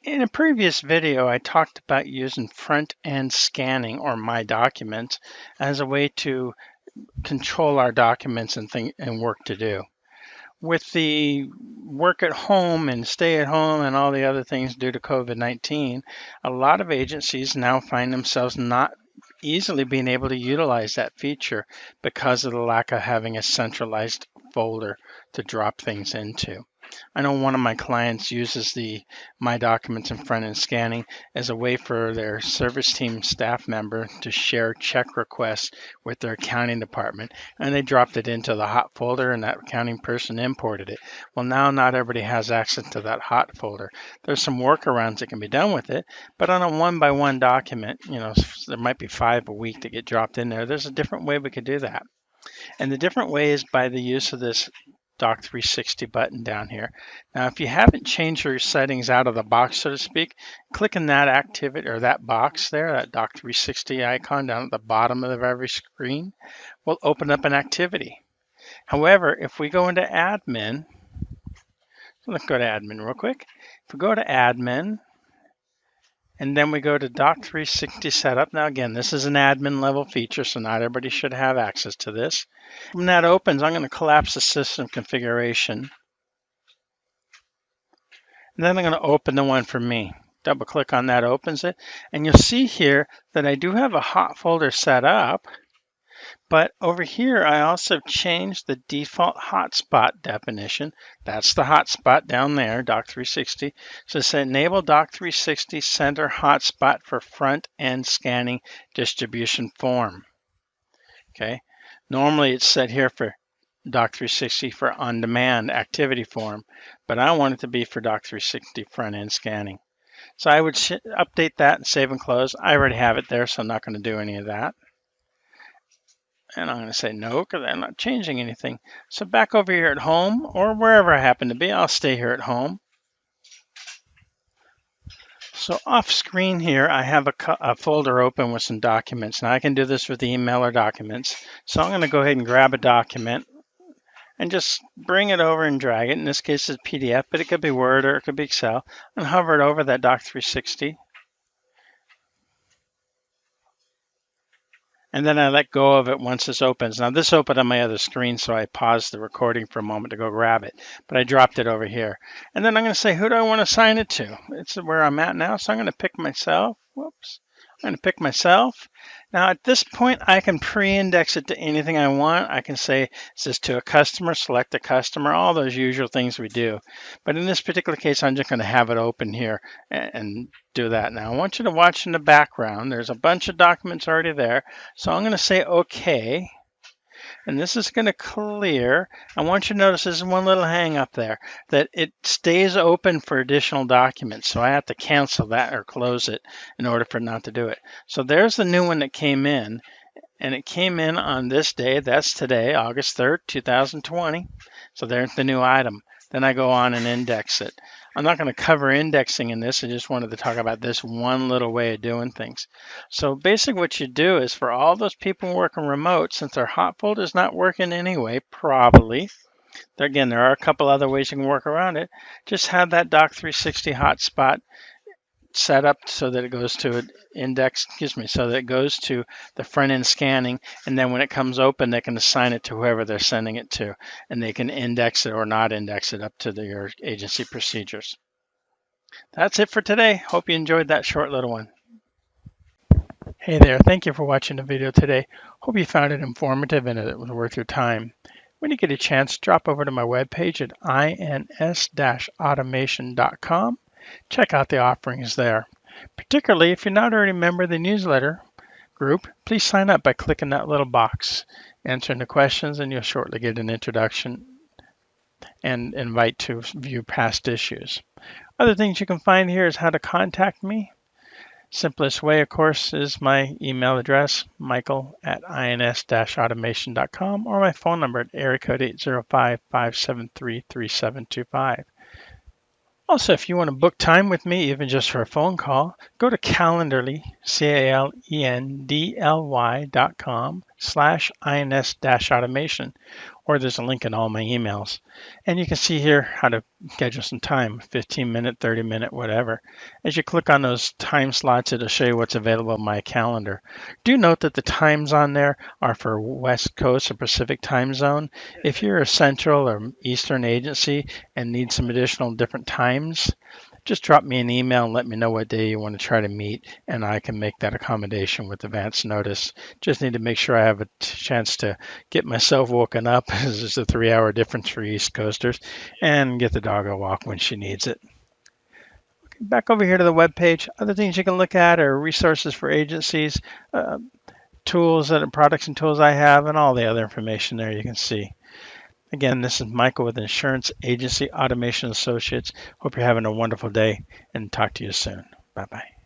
In a previous video, I talked about using front-end scanning or My Documents as a way to control our documents and work to do. With the work at home and stay at home and all the other things due to COVID-19, a lot of agencies now find themselves not easily being able to utilize that feature because of the lack of having a centralized folder to drop things into. I know one of my clients uses the My Documents and front-end scanning as a way for their service team staff member to share check requests with their accounting department, and they dropped it into the hot folder and that accounting person imported it. Well, now not everybody has access to that hot folder. There's some workarounds that can be done with it, but on a one-by-one document, there might be 5 a week that get dropped in there. There's a different way we could do that. And the different way is by the use of this Doc 360 button down here. Now, if you haven't changed your settings out of the box, so to speak, clicking that activity or that box there, that Doc 360 icon down at the bottom of every screen, will open up an activity. However, if we go into admin, so let's go to admin real quick. If we go to admin, and then we go to Doc 360 setup. Now again, this is an admin level feature, so not everybody should have access to this. When that opens, I'm going to collapse the system configuration. And then I'm going to open the one for me. Double click on that, opens it. And you'll see here that I do have a hot folder set up. But over here, I also changed the default hotspot definition. That's the hotspot down there, Doc 360. So it said enable Doc 360 center hotspot for front-end scanning distribution form. Okay. Normally it's set here for Doc 360 for on-demand activity form, but I want it to be for Doc 360 front-end scanning. So I would update that and save and close. I already have it there, so I'm not going to do any of that. And I'm going to say no because I'm not changing anything. So back over here at home or wherever I happen to be, I'll stay here at home. So off screen here, I have a folder open with some documents. Now I can do this with email or documents. So I'm going to go ahead and grab a document and just bring it over and drag it. In this case, it's PDF, but it could be Word or it could be Excel. And hover it over that Doc 360. And then I let go of it once this opens. Now this opened on my other screen, so I paused the recording for a moment to go grab it, but I dropped it over here. And then I'm going to say, who do I want to assign it to? It's where I'm at now, so I'm going to pick myself. Whoops. I'm going to pick myself. Now at this point, I can pre-index it to anything I want. I can say, is this to a customer, select a customer, all those usual things we do. But in this particular case, I'm just going to have it open here and do that. Now I want you to watch in the background. There's a bunch of documents already there. So I'm going to say OK. And this is going to clear. I want you to notice there's one little hang up there, that it stays open for additional documents. So I have to cancel that or close it in order for it not to do it. So there's the new one that came in. And it came in on this day. That's today, August 3rd, 2020. So there's the new item. Then I go on and index it. I'm not going to cover indexing in this. I just wanted to talk about this one little way of doing things. So basically what you do is for all those people working remote, since their hot folder is not working anyway, probably, again, there are a couple other ways you can work around it. Just have that Doc 360 hotspot set up so that it goes to so that it goes to the front end scanning, and then when it comes open, they can assign it to whoever they're sending it to, and they can index it or not index it up to your agency procedures. That's it for today. Hope you enjoyed that short little one. Hey there, thank you for watching the video today. Hope you found it informative and it was worth your time. When you get a chance, drop over to my webpage at ins-automation.com. Check out the offerings there. Particularly if you're not already a member of the newsletter group, please sign up by clicking that little box, answering the questions, and you'll shortly get an introduction and invite to view past issues. Other things you can find here is how to contact me. Simplest way, of course, is my email address, michael@ins-automation.com, or my phone number at area code 805-573-3725. Also, if you want to book time with me, even just for a phone call, go to Calendly, CALENDLY.com /ins-automation, or there's a link in all my emails. And you can see here how to schedule some time, 15-minute, 30-minute, whatever. As you click on those time slots, it'll show you what's available in my calendar. Do note that the times on there are for West Coast or Pacific time zone. If you're a Central or Eastern agency and need some additional different times, just drop me an email and let me know what day you want to try to meet, and I can make that accommodation with advance notice. Just need to make sure I have a chance to get myself woken up, as it's a 3-hour difference for East Coasters, and get the dog a walk when she needs it. Back over here to the web page. Other things you can look at are resources for agencies, tools and products and tools I have, and all the other information there you can see. Again, this is Michael with Insurance Agency Automation Associates. Hope you're having a wonderful day, and talk to you soon. Bye-bye.